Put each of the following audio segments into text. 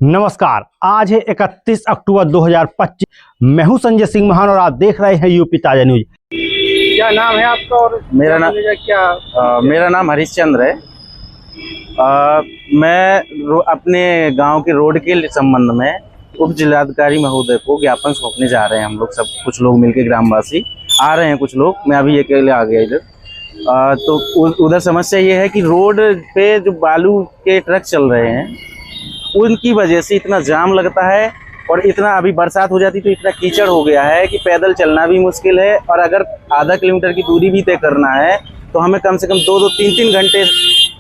नमस्कार, आज है 31 अक्टूबर 2025। मैं हूं संजय सिंह महान और आप देख रहे हैं यूपी ताजा न्यूज। क्या नाम है आपका? और मेरा नाम हरिश्चंद्र है। मैं अपने गांव के रोड के संबंध में उप जिलाधिकारी महोदय को ज्ञापन सौंपने जा रहे हैं। हम लोग सब कुछ लोग मिलकर ग्रामवासी आ रहे हैं, कुछ लोग, मैं अभी अकेले आ गया इधर। तो उधर समस्या ये है कि रोड पे जो बालू के ट्रक चल रहे हैं उनकी वजह से इतना जाम लगता है और इतना अभी बरसात हो जाती तो इतना कीचड़ हो गया है कि पैदल चलना भी मुश्किल है। और अगर आधा किलोमीटर की दूरी भी तय करना है तो हमें कम से कम 2-2, 3-3 घंटे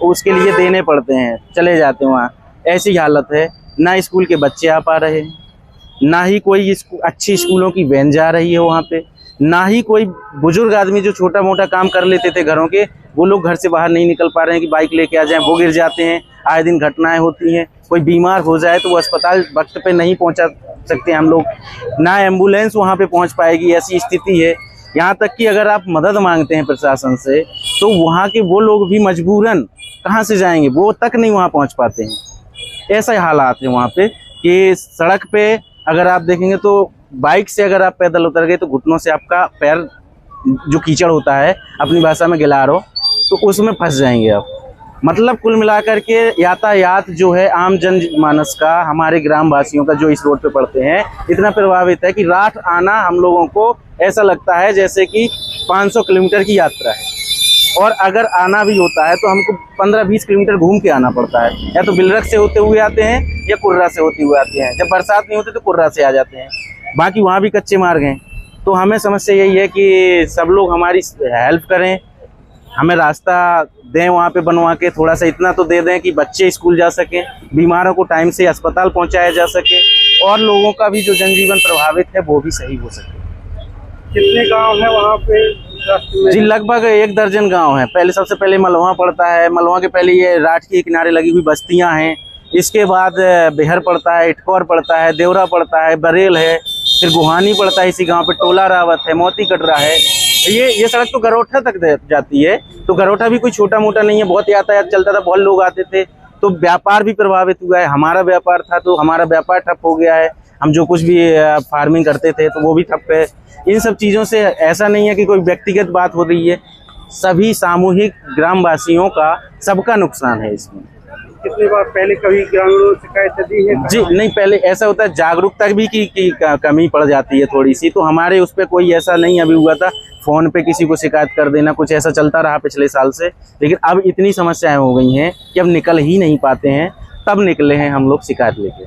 उसके लिए देने पड़ते हैं, चले जाते हैं वहाँ। ऐसी हालत है, ना स्कूल के बच्चे आ पा रहे हैं, ना ही कोई अच्छी स्कूलों की वैन जा रही है वहाँ पे, ना ही कोई बुजुर्ग आदमी जो छोटा मोटा काम कर लेते थे घरों के, वो लोग घर से बाहर नहीं निकल पा रहे हैं कि बाइक लेके आ जाएं। वो गिर जाते हैं, आए दिन घटनाएं होती हैं। कोई बीमार हो जाए तो वो अस्पताल वक्त पे नहीं पहुंचा सकते हम लोग, ना एम्बुलेंस वहां पे पहुंच पाएगी, ऐसी स्थिति है। यहाँ तक कि अगर आप मदद मांगते हैं प्रशासन से तो वहाँ के वो लोग भी मजबूरन कहाँ से जाएंगे, वो तक नहीं वहाँ पहुँच पाते हैं। ऐसा हालात है वहाँ पे कि सड़क पे अगर आप देखेंगे तो बाइक से अगर आप पैदल उतर गए तो घुटनों से आपका पैर जो कीचड़ होता है, अपनी भाषा में गिलारो, तो उसमें फंस जाएंगे आप। मतलब कुल मिलाकर के यातायात जो है आम जनमानस का, हमारे ग्रामवासियों का जो इस रोड पे पड़ते हैं, इतना प्रभावित है कि रात आना हम लोगों को ऐसा लगता है जैसे कि 500 किलोमीटर की यात्रा है। और अगर आना भी होता है तो हमको 15-20 किलोमीटर घूम के आना पड़ता है। या तो बिलरख से होते हुए आते हैं या कुर्रा से होते हुए आते हैं। जब बरसात नहीं होती तो कुर्रा से आ जाते हैं, बाकी वहाँ भी कच्चे मार्ग हैं। तो हमें समस्या यही है कि सब लोग हमारी हेल्प करें, हमें रास्ता दें वहाँ पे बनवा के, थोड़ा सा इतना तो दे दें कि बच्चे स्कूल जा सकें, बीमारों को टाइम से अस्पताल पहुँचाया जा सके और लोगों का भी जो जनजीवन प्रभावित है वो भी सही हो सके। कितने गांव है वहाँ पे? जी, लगभग 1 दर्जन गांव है। पहले सबसे पहले मलवा पड़ता है, मलवा के पहले ये राठ के किनारे लगी हुई बस्तियां हैं। इसके बाद बेहर पड़ता है, इटकौर पड़ता है, देवरा पड़ता है, बरेल है, फिर गुहानी पड़ता है इसी गांव पे, टोला रावत है, मोती कटरा है। ये सड़क तो गरोठा तक जाती है। तो गरोठा भी कोई छोटा मोटा नहीं है, बहुत यातायात चलता था, बहुत लोग आते थे। तो व्यापार भी प्रभावित हुआ है। हमारा व्यापार था तो हमारा व्यापार ठप हो गया है। हम जो कुछ भी फार्मिंग करते थे तो वो भी ठप है। इन सब चीज़ों से ऐसा नहीं है कि कोई व्यक्तिगत बात हो रही है, सभी सामूहिक ग्रामवासियों का, सबका नुकसान है इसमें। कितनी बार पहले कभी ग्रामीणों से शिकायत दी है? जी नहीं, पहले ऐसा होता है जागरूकता भी की कमी पड़ जाती है थोड़ी सी। तो हमारे उस पर कोई ऐसा नहीं अभी हुआ था, फ़ोन पे किसी को शिकायत कर देना, कुछ ऐसा चलता रहा पिछले साल से। लेकिन अब इतनी समस्याएं हो गई हैं कि अब निकल ही नहीं पाते हैं, तब निकले हैं हम लोग शिकायत लेके।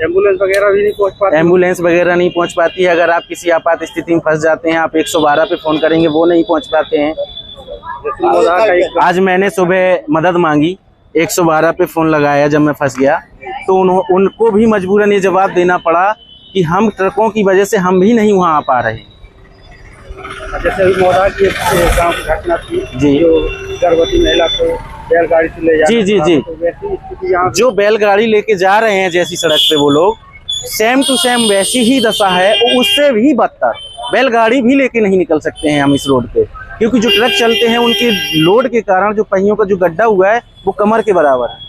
एम्बुलेंस वगैरह भी नहीं पहुंच पाती? एम्बुलेंस वगैरह नहीं पहुंच पाती है। अगर आप किसी आपात स्थिति में फंस जाते हैं, आप 112 पे फ़ोन करेंगे, वो नहीं पहुंच पाते हैं। आज मैंने सुबह मदद मांगी, 112 पे फ़ोन लगाया जब मैं फंस गया, तो उनको भी मजबूरन ये जवाब देना पड़ा कि हम ट्रकों की वजह से हम भी नहीं वहाँ आ पा रहे। जैसे मोदा की गाँव की घटना थी जी, जो गर्भवती महिला को बैलगाड़ी से ले जाना, जी, तो वैसी स्थिति यहाँ जो बैलगाड़ी लेके जा रहे हैं जैसी सड़क पे वो लोग, सेम टू सेम वैसी ही दशा है, उससे भी बदतर। बैलगाड़ी भी लेके नहीं निकल सकते हैं हम इस रोड पे, क्योंकि जो ट्रक चलते हैं उनके लोड के कारण जो पहियों का जो गड्ढा हुआ है वो कमर के बराबर है।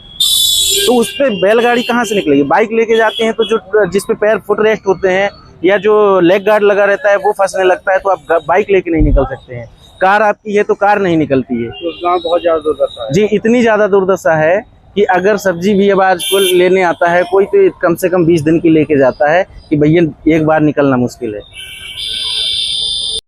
तो उस पर बैलगाड़ी कहाँ से निकलेगी? बाइक लेके जाते हैं तो जो जिस पे पैर फुट रेस्ट होते हैं या जो लेग गार्ड लगा रहता है वो फंसने लगता है, तो आप बाइक लेके नहीं निकल सकते हैं। कार आपकी है तो कार नहीं निकलती है। तो गाँव बहुत ज़्यादा दुर्दशा है। जी, इतनी ज़्यादा दुर्दशा है कि अगर सब्जी भी अब आज को लेने आता है कोई, तो कम से कम 20 दिन की लेके जाता है कि भैया एक बार निकलना मुश्किल है।